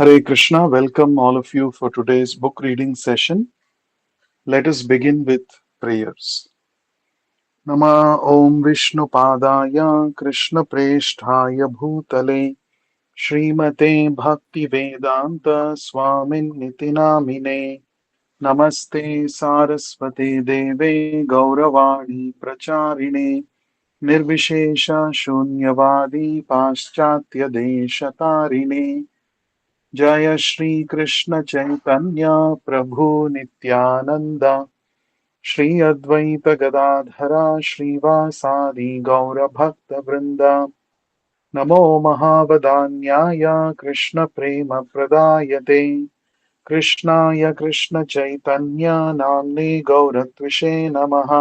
Hare Krishna, welcome all of you for today's book reading session. Let us begin with prayers. Nama Om Vishnu Padaya Krishna Presthaya Bhutale Srimate Bhakti Vedanta Swamin Nitinamine Namaste Saraswate Deve Gauravani Pracharine Nirvishesha Shunyavadi Paschatya Deshatarine जय श्री कृष्ण चैतन्य प्रभु नित्यानंद श्री अद्वैत गदाधरा श्रीवासादि गौर भक्त वृंद नमो महावदान्याय कृष्ण प्रेम प्रदायते कृष्णाय कृष्ण चैतन्य नाम्ने गौरत्विषे नमः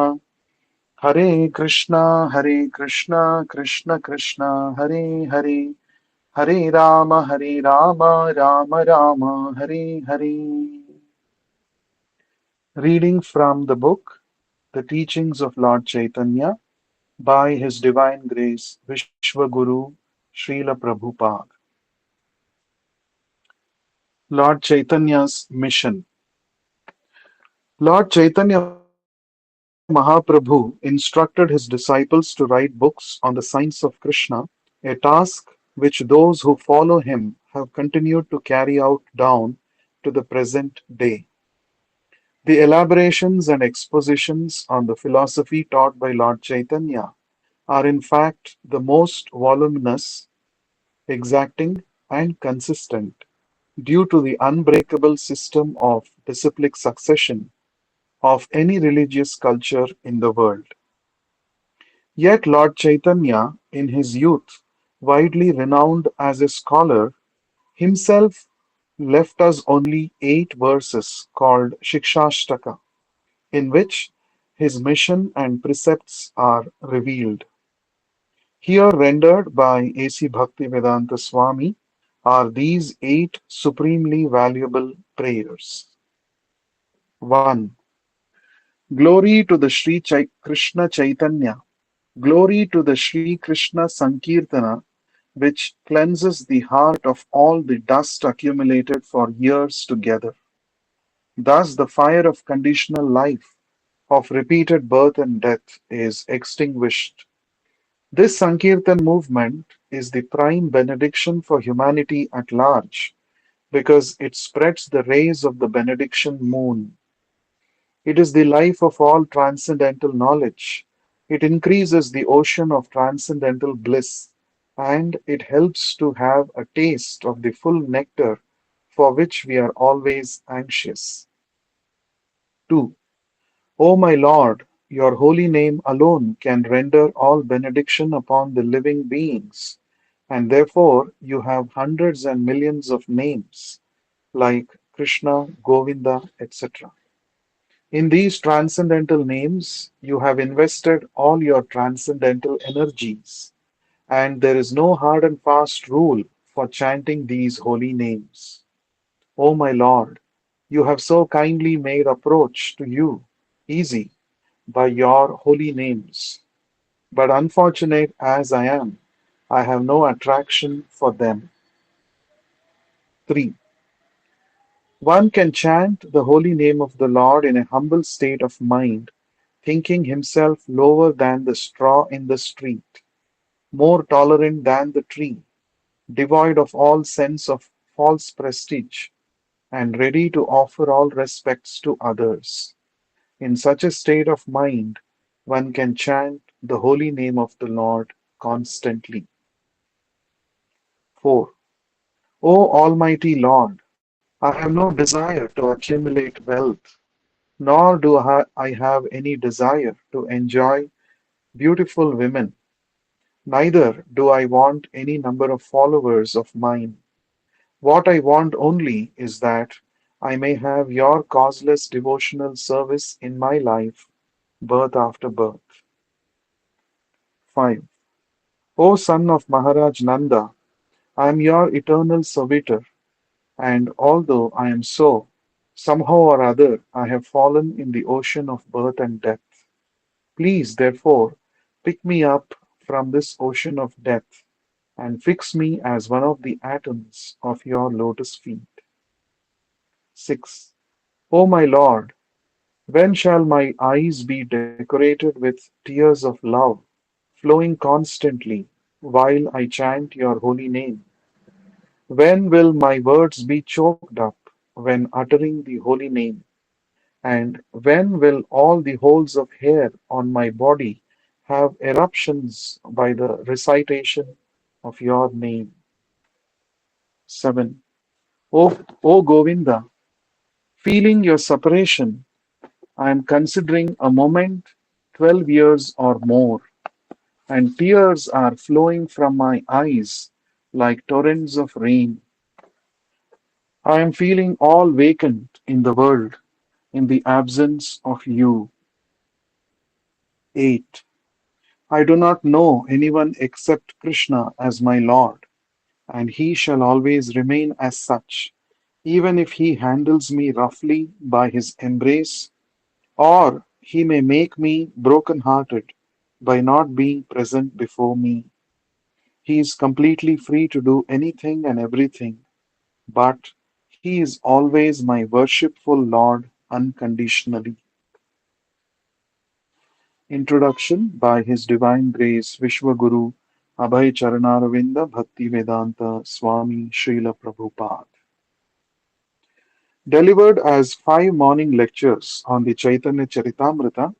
हरे Krishna Krishna Krishna Hare Hare Hare Rama, Rama, Hare Hare. Reading from the book The Teachings of Lord Chaitanya by His Divine Grace Vishwaguru Srila Prabhupada. Lord Chaitanya's mission. Lord Chaitanya Mahaprabhu instructed his disciples to write books on the science of Krishna, a task which those who follow him have continued to carry out down to the present day. The elaborations and expositions on the philosophy taught by Lord Chaitanya are in fact the most voluminous, exacting, and consistent, due to the unbreakable system of disciplic succession of any religious culture in the world. Yet Lord Chaitanya, in his youth, widely renowned as a scholar, himself left us only 8 verses called Shikshashtaka, in which his mission and precepts are revealed. Here rendered by A.C. Bhaktivedanta Swami are these 8 supremely valuable prayers. 1. Glory to the Krishna Chaitanya. Glory to the Sri Krishna Sankirtana, which cleanses the heart of all the dust accumulated for years together. Thus, the fire of conditional life, of repeated birth and death, is extinguished. This Sankirtan movement is the prime benediction for humanity at large because it spreads the rays of the benediction moon. It is the life of all transcendental knowledge. It increases the ocean of transcendental bliss, and it helps to have a taste of the full nectar for which we are always anxious. 2. O my Lord, your holy name alone can render all benediction upon the living beings, and therefore you have hundreds and millions of names like Krishna, Govinda, etc. In these transcendental names, you have invested all your transcendental energies, and there is no hard and fast rule for chanting these holy names. O my Lord, you have so kindly made approach to you easy by your holy names. But unfortunate as I am, I have no attraction for them. 3. One can chant the holy name of the Lord in a humble state of mind, thinking himself lower than the straw in the street, more tolerant than the tree, devoid of all sense of false prestige, and ready to offer all respects to others. In such a state of mind, one can chant the holy name of the Lord constantly. 4. O Almighty Lord, I have no desire to accumulate wealth, nor do I have any desire to enjoy beautiful women. Neither do I want any number of followers of mine. What I want only is that I may have your causeless devotional service in my life, birth after birth. 5. O son of Maharaj Nanda, I am your eternal servitor, and although I am so, somehow or other I have fallen in the ocean of birth and death. Please, therefore, pick me up from this ocean of death and fix me as one of the atoms of your lotus feet. 6. O my Lord, when shall my eyes be decorated with tears of love, flowing constantly while I chant your holy name? When will my words be choked up when uttering the holy name? And when will all the holes of hair on my body have eruptions by the recitation of your name? 7. O Govinda, feeling your separation, I am considering a moment 12 years or more, and tears are flowing from my eyes like torrents of rain. I am feeling all vacant in the world in the absence of you. 8. I do not know anyone except Krishna as my Lord, and he shall always remain as such, even if he handles me roughly by his embrace, or he may make me broken-hearted by not being present before me. He is completely free to do anything and everything, but he is always my worshipful Lord unconditionally. Introduction by His Divine Grace Vishwaguru Abhay Charanaravinda Bhaktivedanta Swami Srila Prabhupada. Delivered as 5 morning lectures on the Chaitanya Charitamrita,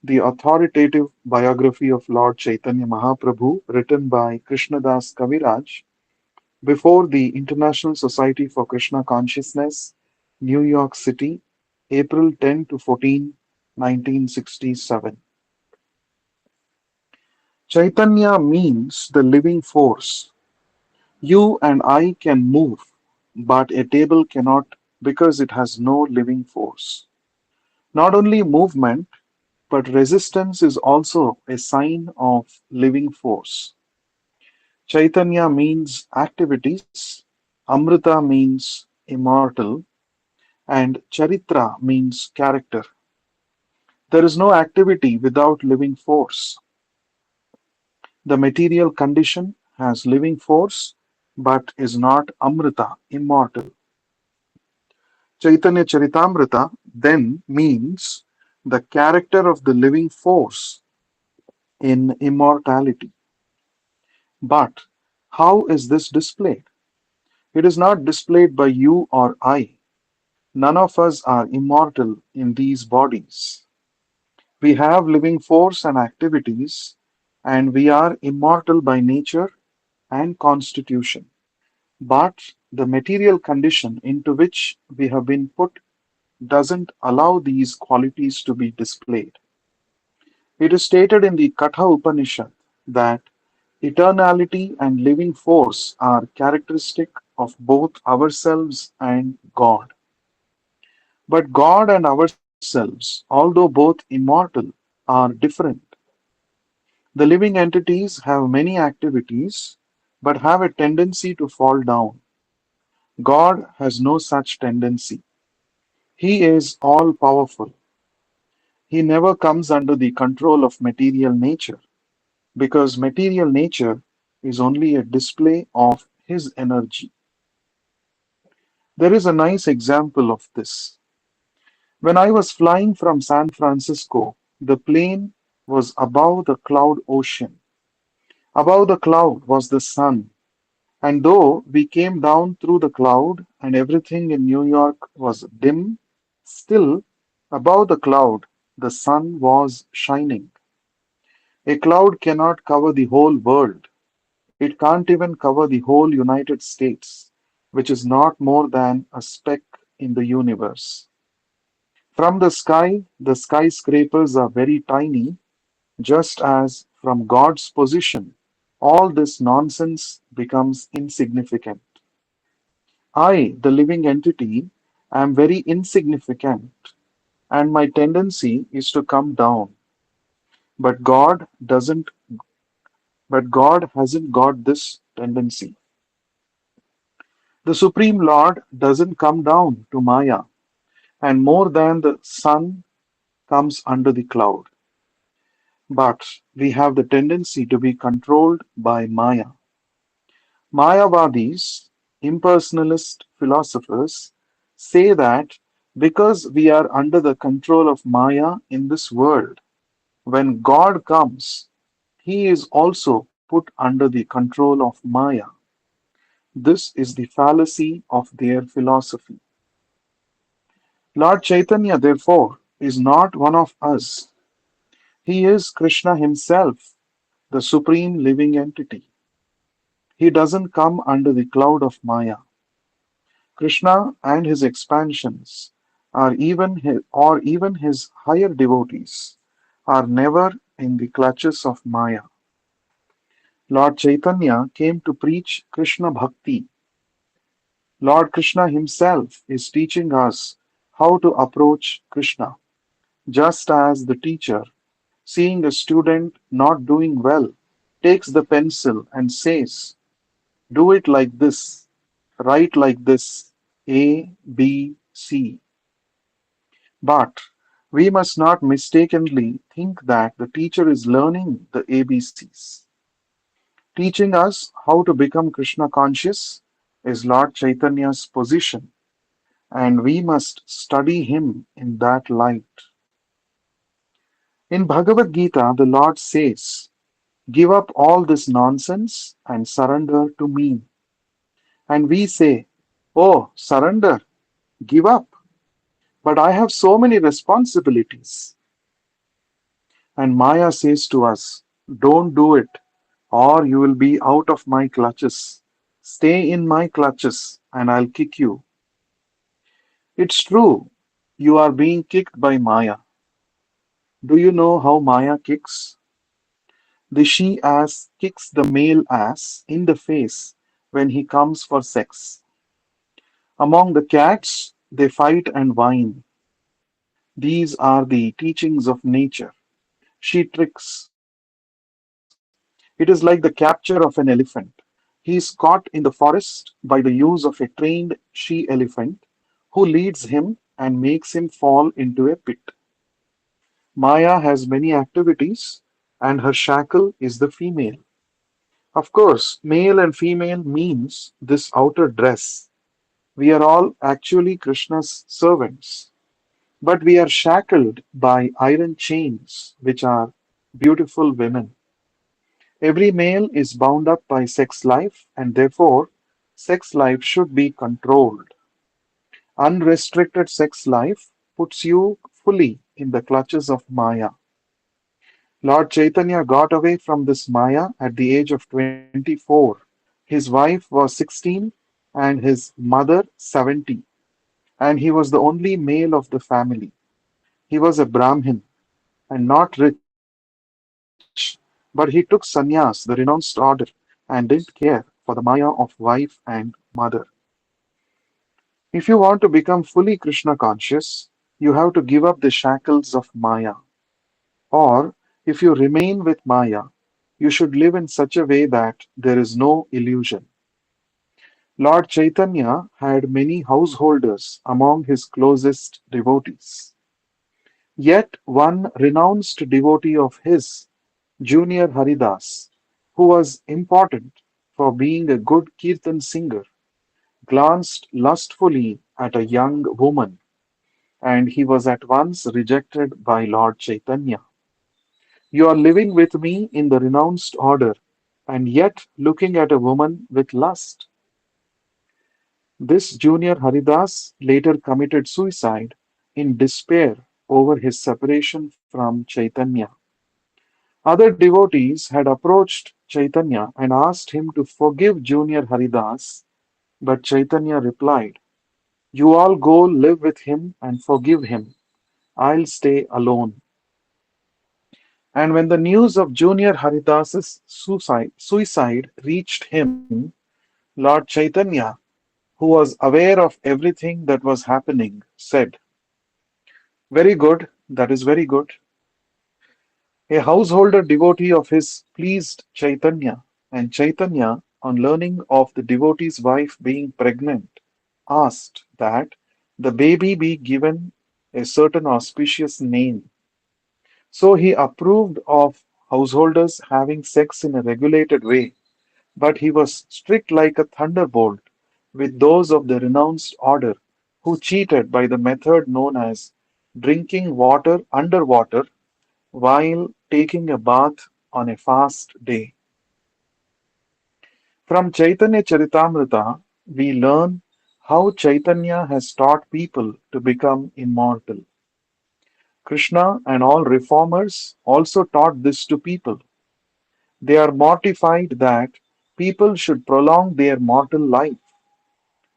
the authoritative biography of Lord Chaitanya Mahaprabhu written by Krishnadas Kaviraj before the International Society for Krishna Consciousness, New York City, April 10 to 14, 1967. Chaitanya means the living force. You and I can move, but a table cannot because it has no living force. Not only movement, but resistance is also a sign of living force. Chaitanya means activities, Amrita means immortal, and Charitra means character. There is no activity without living force. The material condition has living force but is not Amrita, immortal. Chaitanya Charitamrita then means the character of the living force in immortality. But how is this displayed? It is not displayed by you or I. None of us are immortal in these bodies. We have living force and activities, and we are immortal by nature and constitution. But the material condition into which we have been put doesn't allow these qualities to be displayed. It is stated in the Katha Upanishad that eternality and living force are characteristic of both ourselves and God. But God and ourselves, although both immortal, are different. The living entities have many activities but have a tendency to fall down. God has no such tendency. He is all powerful. He never comes under the control of material nature because material nature is only a display of his energy. There is a nice example of this. When I was flying from San Francisco, the plane was above the cloud ocean. Above the cloud was the sun. And though we came down through the cloud and everything in New York was dim, still above the cloud the sun was shining. A cloud cannot cover the whole world. It can't even cover the whole United States, which is not more than a speck in the universe. From the skyscrapers are very tiny, just as from God's position, all this nonsense becomes insignificant. I, the living entity, am very insignificant, and my tendency is to come down. But God hasn't got this tendency. The Supreme Lord doesn't come down to Maya, and more than the sun comes under the cloud. But we have the tendency to be controlled by Maya. Mayavadis, impersonalist philosophers, say that because we are under the control of Maya in this world, when God comes, he is also put under the control of Maya. This is the fallacy of their philosophy. Lord Chaitanya, therefore, is not one of us. He is Krishna himself, the supreme living entity. He doesn't come under the cloud of Maya. Krishna and his expansions, or even his higher devotees, are never in the clutches of Maya. Lord Chaitanya came to preach Krishna Bhakti. Lord Krishna himself is teaching us how to approach Krishna, just as the teacher, seeing a student not doing well, takes the pencil and says, "Do it like this, write like this, A, B, C." But we must not mistakenly think that the teacher is learning the ABCs. Teaching us how to become Krishna conscious is Lord Chaitanya's position, and we must study him in that light. In Bhagavad Gita, the Lord says, "Give up all this nonsense and surrender to me." And we say, "Oh, surrender, give up. But I have so many responsibilities." And Maya says to us, "Don't do it, or you will be out of my clutches. Stay in my clutches, and I'll kick you." It's true, you are being kicked by Maya. Do you know how Maya kicks? The she ass kicks the male ass in the face when he comes for sex. Among the cats, they fight and whine. These are the teachings of nature. She tricks. It is like the capture of an elephant. He is caught in the forest by the use of a trained she elephant who leads him and makes him fall into a pit. Maya has many activities, and her shackle is the female. Of course, male and female means this outer dress. We are all actually Krishna's servants, but we are shackled by iron chains, which are beautiful women. Every male is bound up by sex life, and therefore, sex life should be controlled. Unrestricted sex life puts you fully in the clutches of Maya. Lord Chaitanya got away from this Maya at the age of 24. His wife was 16 and his mother 70, and he was the only male of the family. He was a Brahmin and not rich, but he took sannyas, the renounced order, and didn't care for the Maya of wife and mother. If you want to become fully Krishna conscious, you have to give up the shackles of Maya. Or, if you remain with Maya, you should live in such a way that there is no illusion. Lord Chaitanya had many householders among his closest devotees. Yet one renounced devotee of his, Junior Haridas, who was important for being a good kirtan singer, glanced lustfully at a young woman, and he was at once rejected by Lord Chaitanya. "You are living with me in the renounced order, and yet looking at a woman with lust." This Junior Haridas later committed suicide in despair over his separation from Chaitanya. Other devotees had approached Chaitanya and asked him to forgive Junior Haridas, but Chaitanya replied, "You all go live with him and forgive him. I'll stay alone." And when the news of Junior Haridas's suicide reached him, Lord Chaitanya, who was aware of everything that was happening, said, "Very good, that is very good." A householder devotee of his pleased Chaitanya, and Chaitanya, on learning of the devotee's wife being pregnant, asked that the baby be given a certain auspicious name. So he approved of householders having sex in a regulated way, but he was strict like a thunderbolt with those of the renounced order who cheated by the method known as drinking water underwater while taking a bath on a fast day. From Chaitanya Charitamrita, we learn how Chaitanya has taught people to become immortal. Krishna and all reformers also taught this to people. They are mortified that people should prolong their mortal life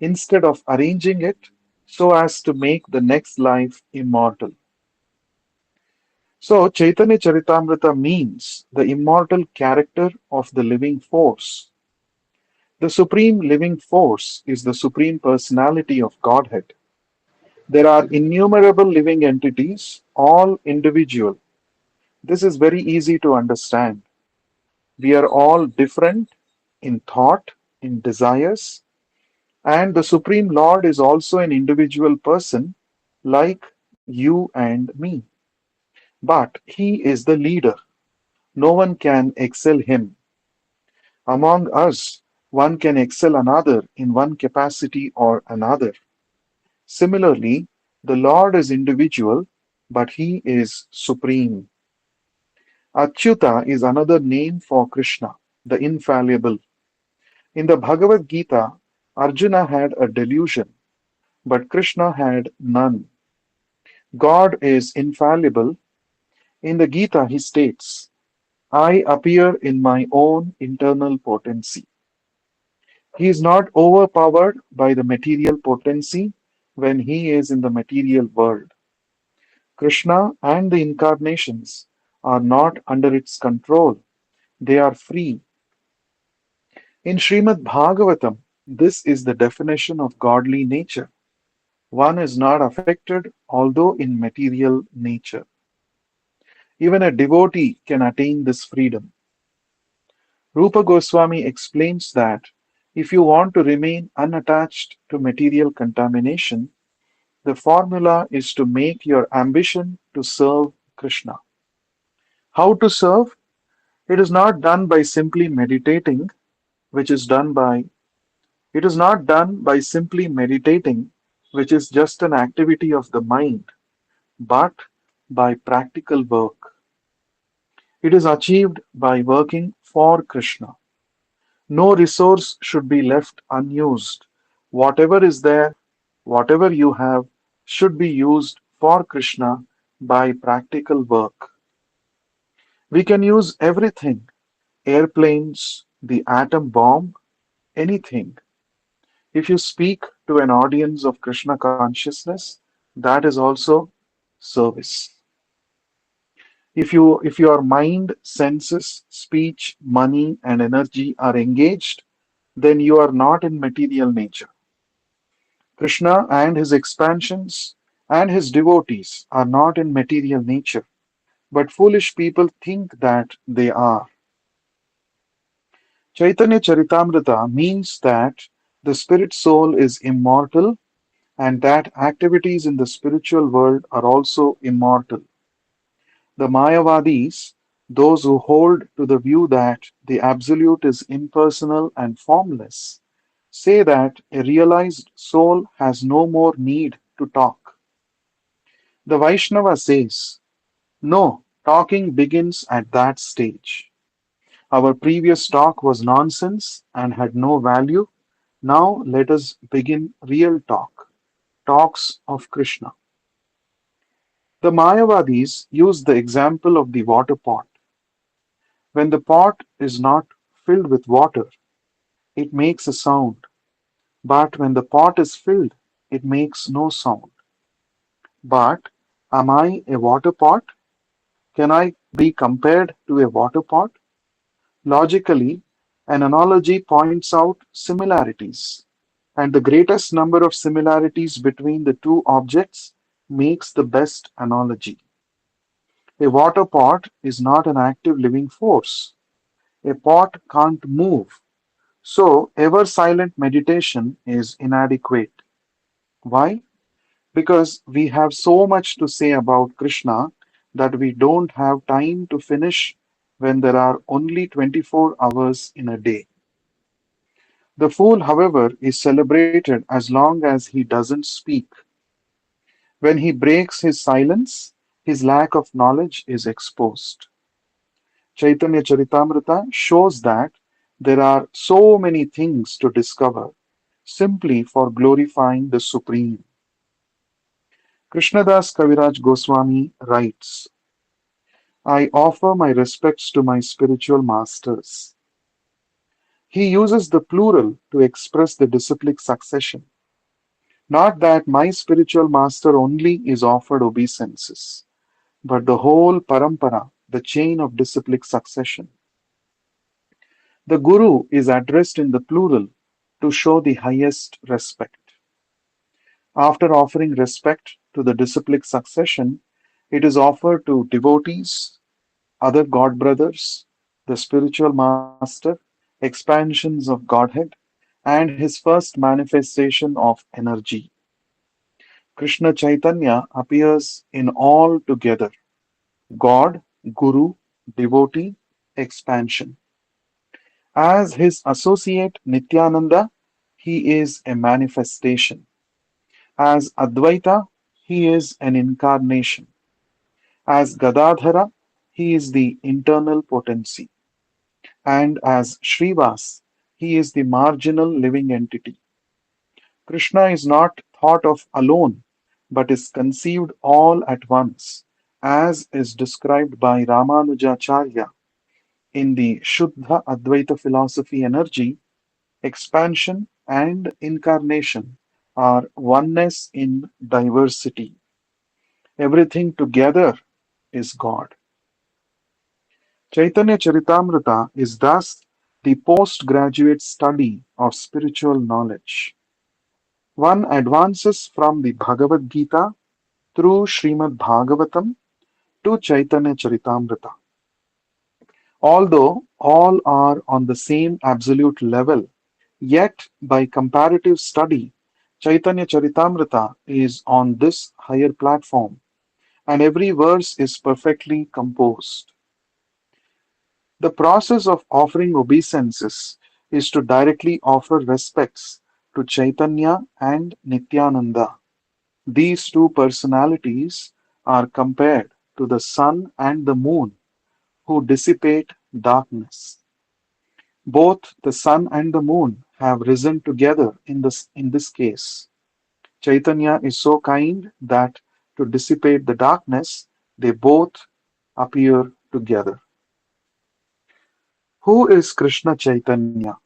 instead of arranging it so as to make the next life immortal. So, Chaitanya Charitamrita means the immortal character of the living force. The supreme living force is the supreme personality of Godhead. There are innumerable living entities, all individual. This is very easy to understand. We are all different in thought, in desires, and the Supreme Lord is also an individual person like you and me. But he is the leader. No one can excel him. Among us, one can excel another in one capacity or another. Similarly, the Lord is individual, but he is supreme. Achyuta is another name for Krishna, the infallible. In the Bhagavad Gita, Arjuna had a delusion, but Krishna had none. God is infallible. In the Gita, he states, I appear in my own internal potency. He is not overpowered by the material potency when he is in the material world. Krishna and the incarnations are not under its control, they are free. In Srimad Bhagavatam, this is the definition of godly nature. One is not affected, although in material nature. Even a devotee can attain this freedom. Rupa Goswami explains that if you want to remain unattached to material contamination, the formula is to make your ambition to serve Krishna. How to serve? It is not done by simply meditating, which is done by it is not done by simply meditating, which is just an activity of the mind, but by practical work. It is achieved by working for Krishna. No resource should be left unused. Whatever is there, whatever you have, should be used for Krishna by practical work. We can use everything airplanes, the atom bomb, anything. If you speak to an audience of Krishna consciousness, that is also service. If your mind, senses, speech, money, and energy are engaged, then you are not in material nature. Krishna and his expansions and his devotees are not in material nature, but foolish people think that they are. Chaitanya Charitamrita means that the spirit soul is immortal and that activities in the spiritual world are also immortal. The Mayavadis, those who hold to the view that the Absolute is impersonal and formless, say that a realized soul has no more need to talk. The Vaishnava says, no, talking begins at that stage. Our previous talk was nonsense and had no value. Now let us begin real talk, talks of Krishna. The Mayavadis use the example of the water pot. When the pot is not filled with water, it makes a sound, but when the pot is filled, it makes no sound. But am I a water pot? Can I be compared to a water pot? Logically, an analogy points out similarities, and the greatest number of similarities between the two objects makes the best analogy. A water pot is not an active living force. A pot can't move, so ever silent meditation is inadequate. Why? Because we have so much to say about Krishna that we don't have time to finish when there are only 24 hours in a day. The fool, however, is celebrated as long as he doesn't speak. When he breaks his silence, his lack of knowledge is exposed. Chaitanya Charitamrita shows that there are so many things to discover simply for glorifying the Supreme. Krishnadas Kaviraj Goswami writes, I offer my respects to my spiritual masters. He uses the plural to express the disciplic succession. Not that my spiritual master only is offered obeisances, but the whole parampara, the chain of disciplic succession. The Guru is addressed in the plural to show the highest respect. After offering respect to the disciplic succession, it is offered to devotees, other god brothers, the spiritual master, expansions of Godhead, and his first manifestation of energy. Krishna Chaitanya appears in all together God, Guru, devotee, expansion. As his associate Nityananda, he is a manifestation. As Advaita, he is an incarnation. As Gadadhara, he is the internal potency. And as Srivas, he is the marginal living entity. Krishna is not thought of alone, but is conceived all at once, as is described by Ramanujacharya in the Shuddha Advaita philosophy. Energy, expansion, and incarnation are oneness in diversity. Everything together is God. Chaitanya Charitamrita is thus the postgraduate study of spiritual knowledge. One advances from the Bhagavad Gita through Srimad Bhagavatam to Chaitanya Charitamrita. Although all are on the same absolute level, yet by comparative study, Chaitanya Charitamrita is on this higher platform, and every verse is perfectly composed. The process of offering obeisances is to directly offer respects to Chaitanya and Nityananda. These two personalities are compared to the sun and the moon who dissipate darkness. Both the sun and the moon have risen together in this case. Chaitanya is so kind that to dissipate the darkness, they both appear together. Who is Krishna Chaitanya?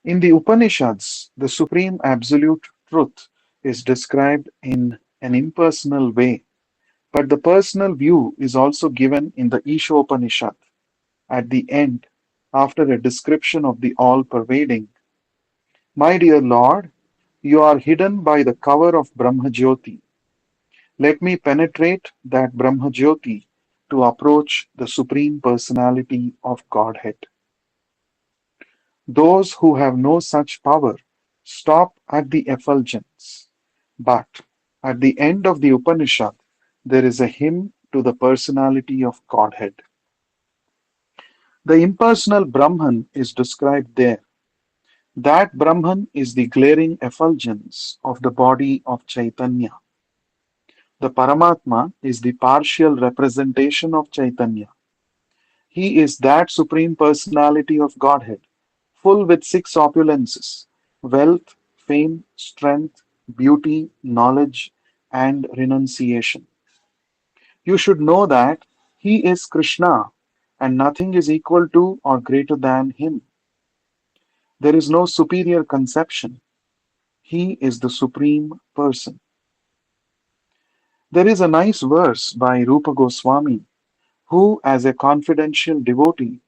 In the Upanishads, the supreme absolute truth is described in an impersonal way, but the personal view is also given in the Ishopanishad at the end after a description of the all pervading. My dear Lord, you are hidden by the cover of Brahmajyoti. Let me penetrate that Brahmajyoti to approach the Supreme Personality of Godhead. Those who have no such power stop at the effulgence. But at the end of the Upanishad, there is a hymn to the personality of Godhead. The impersonal Brahman is described there. That Brahman is the glaring effulgence of the body of Chaitanya. The Paramatma is the partial representation of Chaitanya. He is that supreme personality of Godhead, full with six opulences: wealth, fame, strength, beauty, knowledge, and renunciation. You should know that he is Krishna, and nothing is equal to or greater than him. There is no superior conception. He is the supreme person. There is a nice verse by Rupa Goswami, who, as a confidential devotee,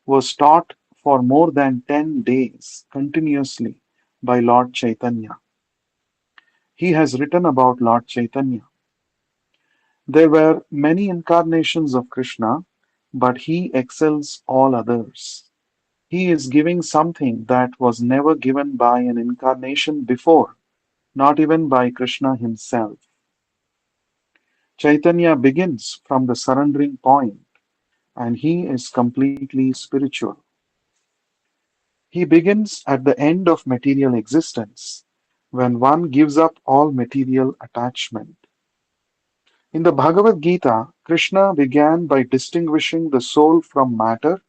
was taught for more than 10 days continuously by Lord Chaitanya. He has written about Lord Chaitanya. There were many incarnations of Krishna, but he excels all others. He is giving something that was never given by an incarnation before, not even by Krishna himself. Chaitanya begins from the surrendering point, and he is completely spiritual. He begins at the end of material existence, when one gives up all material attachment. In the Bhagavad Gita, Krishna began by distinguishing the soul from matter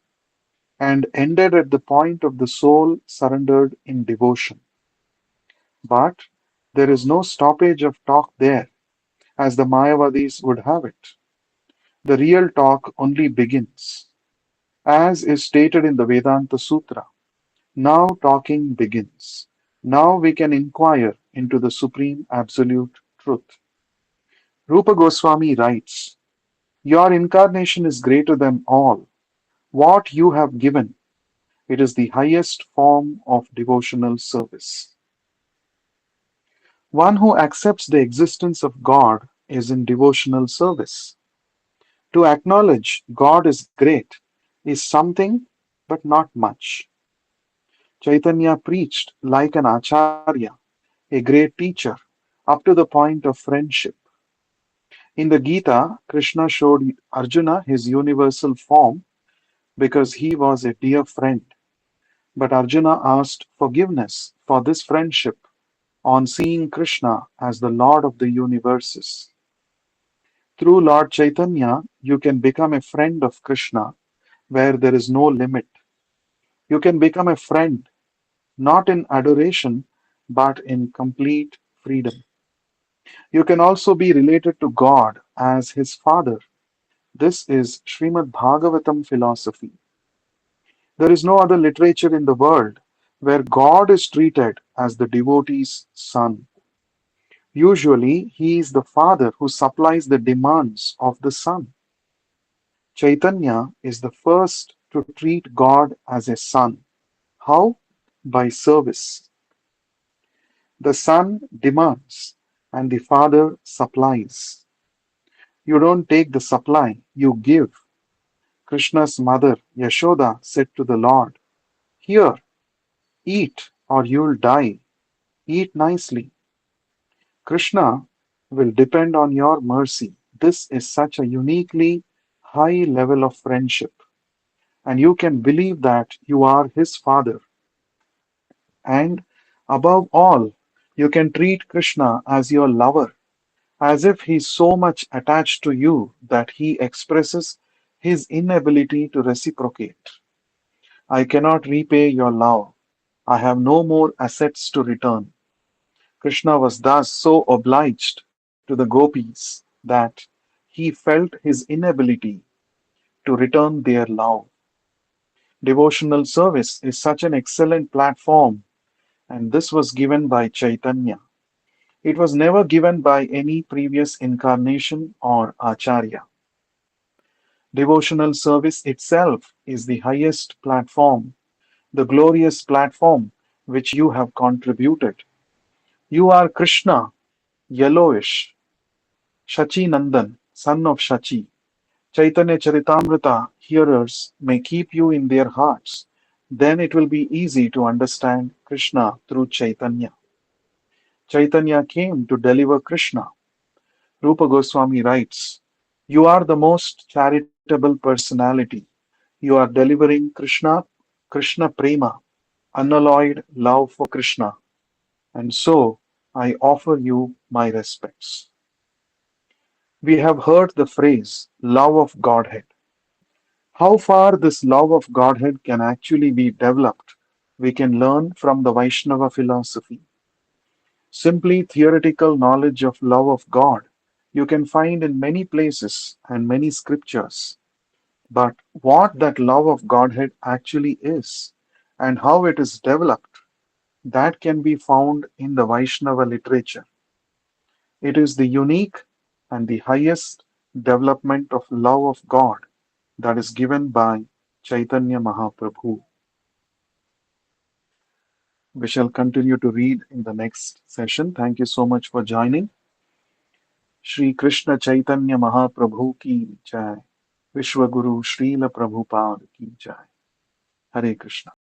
and ended at the point of the soul surrendered in devotion. But there is no stoppage of talk there, as the Mayavadis would have it. The real talk only begins, as is stated in the Vedanta Sutra. Now talking begins. Now we can inquire into the supreme absolute truth. Rupa Goswami writes, your incarnation is greater than all. What you have given, it is the highest form of devotional service. One who accepts the existence of God is in devotional service. To acknowledge God is great is something, but not much. Chaitanya preached like an acharya, a great teacher, up to the point of friendship. In the Gita, Krishna showed Arjuna his universal form because he was a dear friend. But Arjuna asked forgiveness for this friendship on seeing Krishna as the Lord of the universes. Through Lord Chaitanya, you can become a friend of Krishna where there is no limit. You can become a friend not in adoration but in complete freedom. You can also be related to God as his father. This is Srimad Bhagavatam philosophy. There is no other literature in the world where God is treated as the devotee's son. Usually, he is the father who supplies the demands of the son. Chaitanya is the first to treat God as a son. How? By service. The son demands and the father supplies. You don't take the supply, you give. Krishna's mother, Yashoda, said to the Lord, here, eat or you'll die. Eat nicely. Krishna will depend on your mercy. This is such a uniquely high level of friendship, and you can believe that you are his father. And above all, you can treat Krishna as your lover, as if he's so much attached to you that he expresses his inability to reciprocate. I cannot repay your love. I have no more assets to return. Krishna was thus so obliged to the gopis that he felt his inability to return their love. Devotional service is such an excellent platform, and this was given by Chaitanya. It was never given by any previous incarnation or acharya. Devotional service itself is the highest platform, the glorious platform which you have contributed. You are Krishna, yellowish, Shachi Nandan, son of Shachi. Chaitanya Charitamrita hearers may keep you in their hearts. Then it will be easy to understand Krishna through Chaitanya. Chaitanya came to deliver Krishna. Rupa Goswami writes, you are the most charitable personality. You are delivering Krishna Prema, unalloyed love for Krishna. And so I offer you my respects. We have heard the phrase love of Godhead. How far this love of Godhead can actually be developed, we can learn from the Vaishnava philosophy. Simply theoretical knowledge of love of God you can find in many places and many scriptures. But what that love of Godhead actually is and how it is developed, that can be found in the Vaishnava literature. It is the unique and the highest development of love of God that is given by Chaitanya Mahaprabhu. We shall continue to read in the next session. Thank you so much for joining. Shri Krishna Chaitanya Mahaprabhu ki jai. Vishwa Guru Srila Prabhupada ki jai. Hare Krishna.